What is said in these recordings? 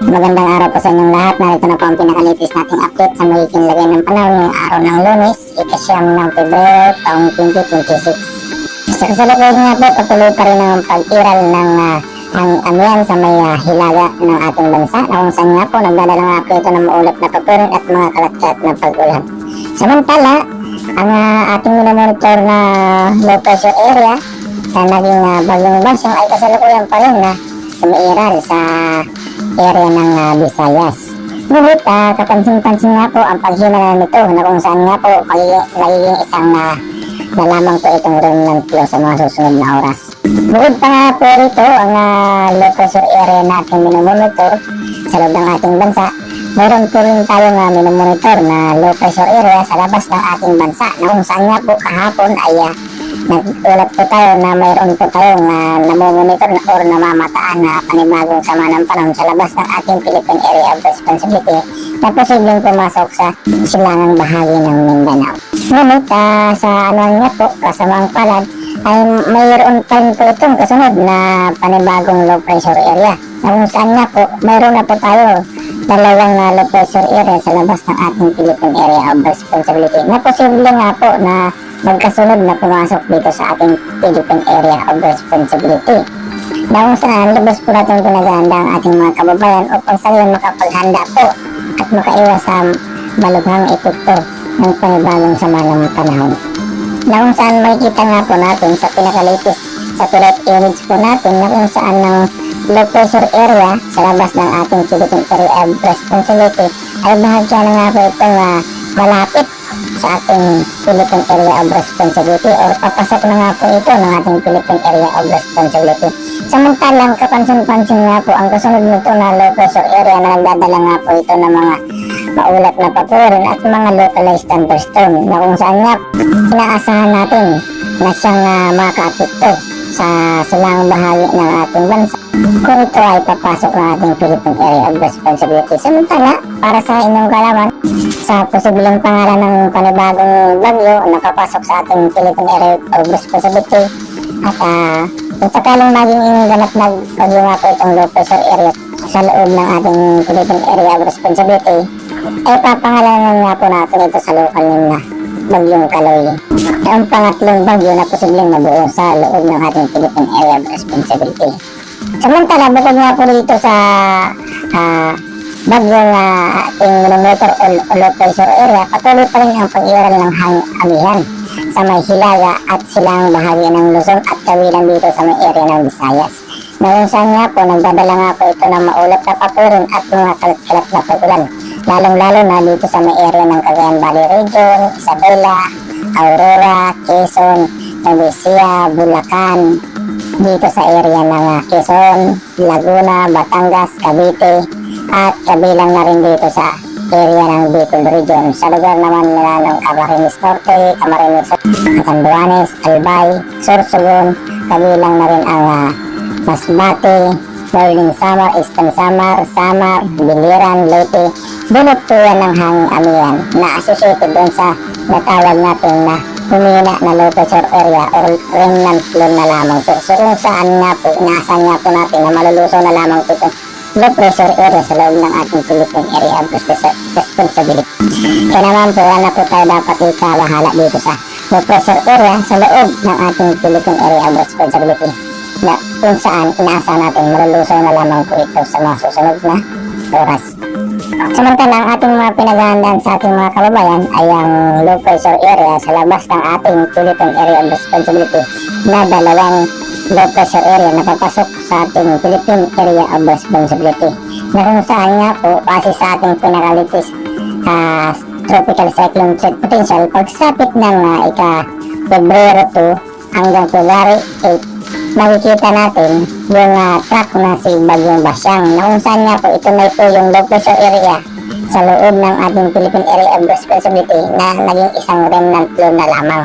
Magandang araw po sa inyong lahat. Narito na po ang pinakalitis nating update sa magiging lagay ng panahon ngayong araw ng Lunes, ika-siyam ng Pebrero, taong 2026. Sa kasalukuyan nga po, patuloy pa rin ang pag-iral ng amihan sa may hilaga ng ating bansa, na kung saan nga po nagdadala nga po ito ng maulap na papurin at mga kalat-kalat na pag-ulan. Samantala, ang ating minomonitor na low pressure area na naging bagyong basyong ay kasalukuyan pa rin na umiiral sa area ng Visayas. Ngunit kapansin-pansin nga po ang paghina nito, na kung saan nga po magiging isang na lamang po itong remnant flow sa mga susunod na oras. Bukod pa nga po rito ang low pressure area na ating minomonitor sa loob ng ating bansa, meron po rin tayong minomonitor na low pressure area sa labas ng ating bansa, na kung saan nga po kahapon ay nag-ulat po tayo na mayroon po tayong namomonitor or namamataan na panibagong sama ng panahon sa labas ng ating Philippine Area of Responsibility na posibleng pumasok sa silangang bahagi ng Mindanao. Ngunit sa nga po, kasamang palad, ay mayroon pa rin po itong kasunod na panibagong low pressure area, na kung saan nga po mayroon na po tayo dalawang low pressure area sa labas ng ating Philippine Area of Responsibility na posible nga po na magkasunod na pumasok dito sa ating Philippine Area of Responsibility, na kung saan lubos po natin pinagahanda ang ating mga kababayan upang sa ngayon makapaghanda po at makaiwas sa malubhang epekto ng panibagong sama ng panahon, na kung saan makikita nga po natin sa pinakalitis satellite image po natin na kung saan ng low pressure area sa labas ng ating Philippine Area of Responsibility ay bahagya na nga po itong malapit sa ating Philippine Area of Responsibility or papasok na nga po ito ng ating Philippine Area of Responsibility. Samantalang kapansin-pansin nga po ang kasunod nito na low pressure area na nagdadala nga po ito ng mga maulat na papurin at mga localized thunderstorm, na kung saan nga inaasahan natin na siyang makaapekto sa silangang bahagi ng ating bansa kung ito ay papasok ng ating Philippine Area of Responsibility. Samantala, para sa inyong kalaman, sa posibleng pangalan ng panibagong bagyo na papasok sa ating Philippine Area of Responsibility at kung sakaling maging ganap na bagyo nga po itong low pressure area sa loob ng ating Philippine Area of Responsibility, ay papangalanan nga po natin ito sa local name na bagyong Kaloy. Ang pangatlong bagyo na posibleng mabuo sa loob ng ating Philippine Area of Responsibility. Samantala, bukod nga po dito sa bagyong ating minomonitor o low pressure area, patuloy pa rin ang pag-iral ng amihan sa may hilaga at silang bahagi ng Luzon at kawilang dito sa may area ng Visayas, na kung saan nga po nagdadala nga po ito ng maulap na papurin at mga kalat-kalat na pag-ulan, lalong-lalo na dito sa may area ng Cagayan Valley Region, Isabela, Aurora, Quezon, Nueva Ecija, Bulacan, dito sa area ng Quezon, Laguna, Batangas, Cavite, at kabilang na rin dito sa area ng Bicol Region. Sa lugar naman nila ng Camarines Norte, Camarines Sur, Catanduanes, Albay, Sorsogon, kabilang na rin ang Masbate, Northern Samar, Eastern Samar, Samar, Biliran, Leyte. Bunot po yan ng hanging amihan na associated doon sa natawag natin na humina na low pressure area or remnant flow na lamang po. So kung saan nga po, inaasahan nga po natin na malulusaw na lamang po itong low pressure area sa loob ng ating Philippine Area of Responsibility. Kaya naman po, wala po tayo dapat ikabahala dito sa low pressure area sa loob ng ating Philippine Area of Responsibility, na kung saan inaasahan natin malulusaw na lamang po ito sa mga susunod na oras. Samantala, ang ating mga pinaghahandaan sa ating mga kababayan ay ang low pressure area sa labas ng ating Philippine Area of Responsibility na dalawang low pressure area na papasok sa ating Philippine Area of Responsibility, na kung saan nga po base sa ating pinakalitis tropical cyclone threat potential pagsapit ng Pebrero 2 hanggang February 8, makikita natin yung track na si Bagyong Basyang, na kung saan nga po ito na po yung low pressure area sa loob ng ating Philippine Area of Responsibility na naging isang remnant flow na lamang,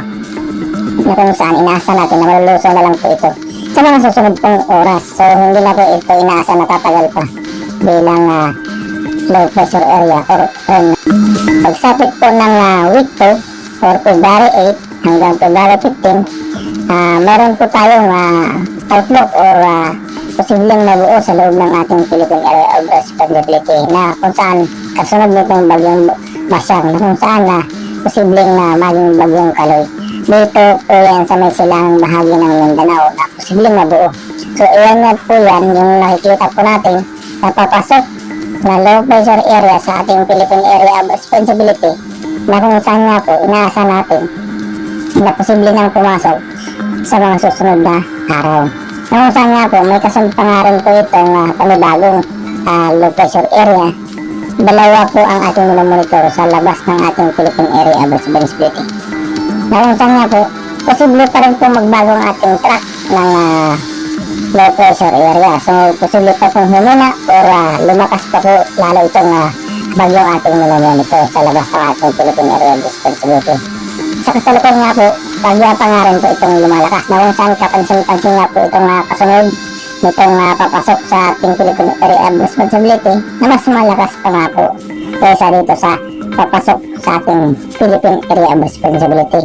na kung saan inaasa natin na malulusaw na lang po ito sa mga susunod pong oras. So hindi na po ito inaasa na tatagal pa bilang low pressure area or remnant. Pagsapit po ng week 2 or February 8 hanggang February 15, meron po tayong outlook or posibleng mabuo sa loob ng ating Philippine Area of Responsibility na kung saan kasunod nitong bagyong Basyang na kung saan na posibleng na maging bagyong Kaloy. Dito po yan sa may silang bahagi ng Mindanao na posibleng mabuo. So iyan nga po yan yung nakikita po natin na papasok na low pressure area sa ating Philippine Area of Responsibility na kung saan nga po inaasa natin na posible nang pumasok sa mga susunod na araw. Na kung saan nga po may kasampa nga rin po itong panibagong low pressure area. Dalawa po ang ating minomonitor sa labas ng ating Philippine Area of Responsibility. Na kung saan nga po posible pa rin po magbago ang ating track ng low pressure area. So posible pa pong humina or lumakas pa po lalo itong bagyong ating minomonitor sa labas ng ating Philippine Area of Responsibility. Sa kasalukuyan nga po, bagya pa nga rin po itong lumalakas na kung saan kapansin-pansin nga po itong kasunod nitong papasok sa ating Philippine Area of Responsibility na mas malakas pa nga po kaysa dito sa papasok sa ating Philippine Area of Responsibility.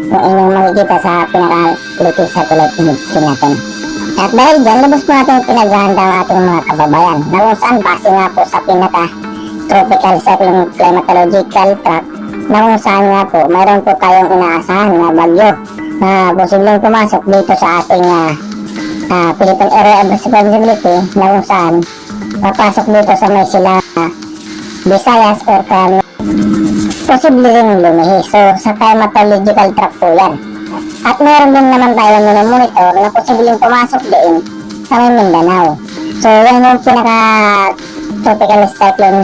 Yung inyong makikita sa pinaka-latest satellite image screen natin. At dahil dyan, labas po natin pinaghahanda ang ating mga kababayan na kung saan base nga po sa pinaka-tropical cyclone climatological track na kung saan nga po mayroon po tayong inaasahan na bagyo na posibleng pumasok dito sa ating Philippine Area of Responsibility na kung saan papasok dito sa may sila Visayas or posible rin lumihi. So sa climatological track po yan. At meron din naman tayong minomonitor na posibleng pumasok din sa may Mindanao. So yan yung pinaka tropical cyclone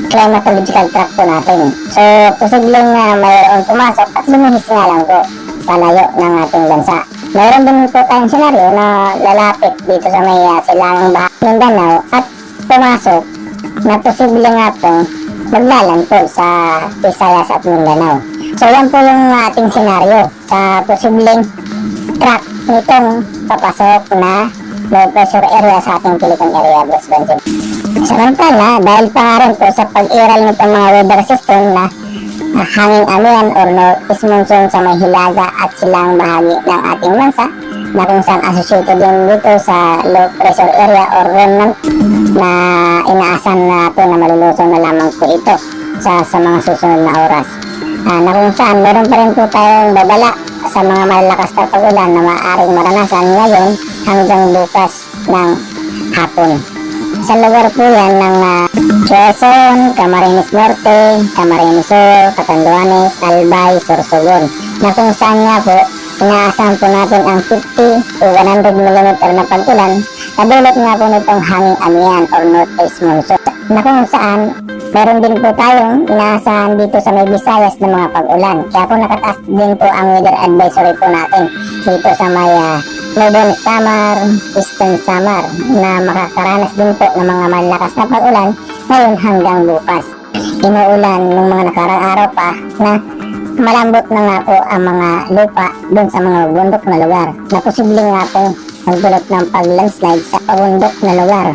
climatological track po natin. So posibleng mayroon pumasok at lumihis nga lang po palayo ng ating bansa. Mayroon din po tayong senaryo na lalapit dito sa may silangang bahagi ng Mindanao at pumasok na posible nga po maglalantol sa Visayas at Mindanao. So yan po yung ating senaryo sa posibleng track nitong papasok na low pressure area sa ating Philippine Area of Responsibility. Samantala, dahil pa nga rin po sa pag-iral nitong mga weather system na hanging amihan or northeast monsoon sa may hilaga at silang bahagi ng ating bansa na kung saan associated din dito sa low pressure area or remnant na inaasahan natin na malulusong na lamang po ito sa mga susunod na oras. Na kung saan meron pa rin po tayong babala sa mga malalakas na pag-ulan na maaaring maranasan ngayon hanggang bukas ng hapon. Sa lugar po yan ng Quezon, Camarines Norte, Camarines Sur, Catanduanes, Albay, Sorsogon na kung saan nga po inaasahan po natin ang 50 o 100 mm na pag-ulan na dulot nga po nitong hanging amihan or northeast monsoon na kung saan meron din po tayong inaasahan dito sa may Visayas ng mga pag-ulan. Kaya po nakataas din po ang weather advisory po natin dito sa may Northern Samar, Eastern Samar na makakaranas din po ng mga malakas na pag-ulan ngayon hanggang bukas. Inuulan ng mga nakarang araw pa na malambot na nga po ang mga lupa dun sa mga bundok na lugar na posibleng nga po magdulot ng pag-landslide sa pabundok na lugar.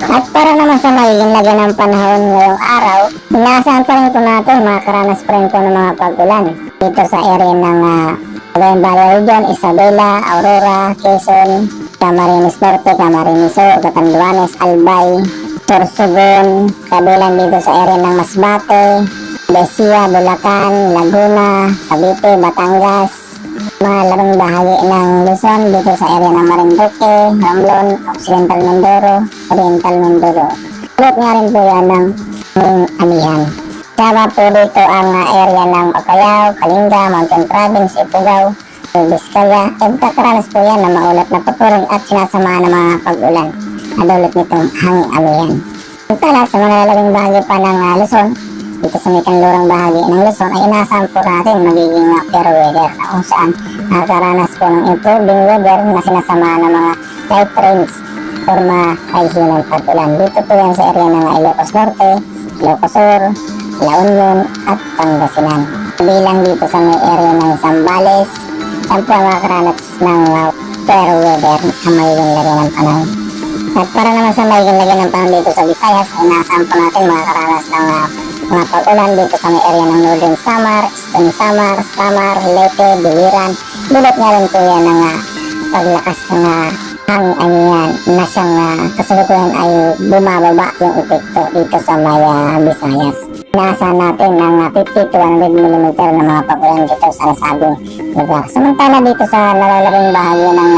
At para naman sa magiging lagay ng panahon ngayong araw, inaasahan pa rin po natin makakaranas pa rin po ng mga pag-ulan dito sa area ng Cagayan Valley Region, Isabela, Aurora, Quezon, Camarines Norte, Camarines Sur, Catanduanes, Albay, Sorsogon, kabilang dito sa area ng Masbate, Besia, Bulacan, Laguna, Cavite, Batangas, mga labang bahagi ng Luzon dito sa area ng Marinduque, Romblon, Occidental Mindoro, Oriental Mindoro. Tulad nga rin po yan ng amihan. Sama po dito ang area ng Ocayao, Kalinga, Mountain Province, Ifugao, Vizcaya. Magkakaranas po yan ng maulat na patuloy at sinasamahan ng mga pag-ulan na dulot nitong hanging amihan. Samantala sa mga lalabing bahagi pa ng Luzon, dito sa may kanlurang bahagi ng Luzon ay inaasahan po natin magiging fair weather na kung saan nakakaranas po ng improving weather na sinasamahan ng mga light rains or makahihinang pag-ulan. Dito po yan sa area ng Ilocos Norte, Ilocos Sur, La Union at Pangasinan. Bilang dito sa may area ng Zambales, saan po ang makakaranas ng fair weather ang magiging lagay ng panahon. At para naman sa magiging lagay ng panahon dito sa Visayas, ay inaasahan po natin makakaranas ng mga pag-ulan dito sa may area ng Northern Samar, Eastern Samar, Samar, Leyte, Biliran. Dulot nga rin po yan ng paglakas ng hangin-angian na siyang kasalukuyan ay bumababa yung epekto dito sa may Visayas. Inaasahan natin ng 50 to 100 mm na mga pag-ulan dito sa nasabing lugar. Samantala dito sa nalalabing bahagi ng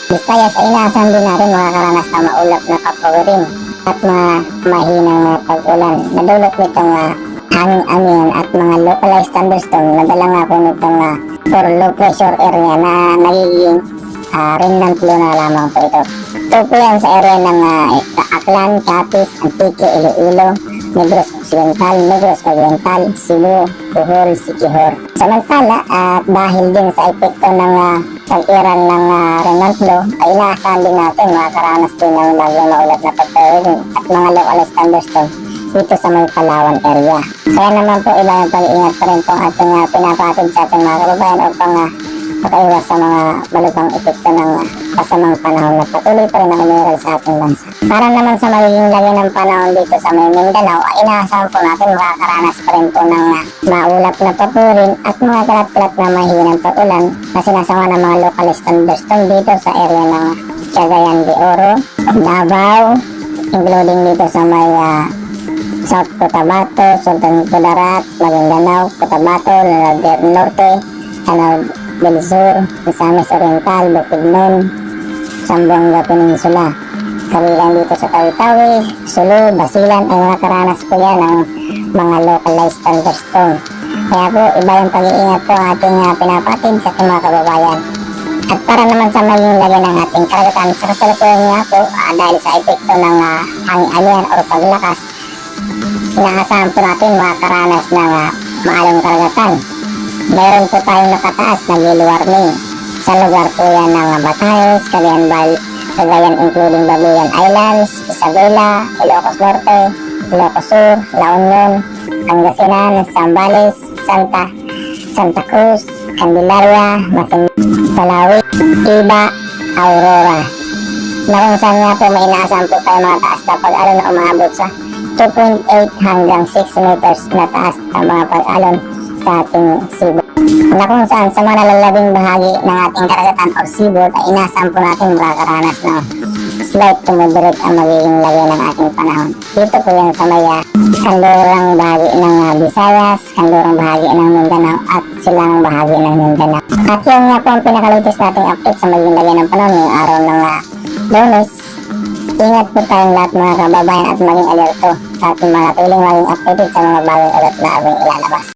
Visayas ay inaasahan din natin makakaranas na maulap na papawirin at mga mahinang pag-ulan na dulot nitong hangin-angian at mga localized thunderstorm na dala nga po nitong for low pressure area na nagiging remnant low na lamang po ito. Ito po yan sa area ng Aklan, Capiz, Antique, Iloilo, Negros Occidental, Negros Oriental, Cebu, Bohol, Siquijor. Samantala, at dahil din sa epekto ng pag-iran ng remnant low, ay inaasahan din natin makakaranas din ng bagyong maulat na pagpawirin at mga localized thunderstorm dito sa may Palawan area. Kaya naman po iba yung pag-iingat pa rin po ating pinapatid sa ating mga kababayan upang makaiwas sa mga malubhang epekto ng kasamang panahon na patuloy pa rin na umiral sa ating bansa. Para naman sa magiging lagay ng panahon dito sa may Mindanao, ay inaasahan po natin makakaranas pa rin po ng maulap na papurin at mga kalat-kalat na mahinang pag-ulan na sinasama ng mga localized thunderstorm dito sa area ng Cagayan de Oro, Davao, including dito sa may South Cotabato, Sultan Kudarat, Maguindanao, Cotabato, Lanao Norte, Lanao del Sur, Misamis Oriental, Bukidnon, Zamboanga Peninsula. Kabilang dito sa Tawi-Tawi, Sulu, Basilan ay nakaranas po yan ng mga localized thunderstorm. Kaya po iba yung pag-iingat po ating pinapatid sa ating mga kababayan. At para naman sa maging lagay ng ating karagatan, sa kasalukuyan nga po dahil sa epekto ng hangin-angian o paglakas, inaasahan po natin makakaranas ng maalong karagatan. Mayroon po tayong nakataas na gale warning sa lugar po yan ng Batanes, Cagayan including Babuyan Islands, Isabela, Ilocos Norte, Ilocos Sur, La Union, Pangasinan, Zambales, Santa Cruz, Candelaria, Malawi, Iba, Aurora. Na kung saan nga po may inaasahan po tayo mga taas na pag-alon na umaabot sa 2.8 hanggang 6 meters na taas ang mga pag-alon sa ating seaboard. Na kung saan sa mga nalalabing bahagi ng ating karagatan o seaboard ay inaasahan po natin makakaranas ng slight to moderate ang magiging lagay ng ating panahon. Dito po yan sa may kanlurang bahagi ng Visayas, kanlurang bahagi ng Mindanao at silang bahagi ng Mindanao. At yun nga po ang pinakalitis nating update sa magiging lagay ng panahon ngayong araw ng Lunes. Ingat po tayong lahat mga kababayan at maging alerto sa ating mga tuling maging updated sa mga bagong ulat na aming ilalabas.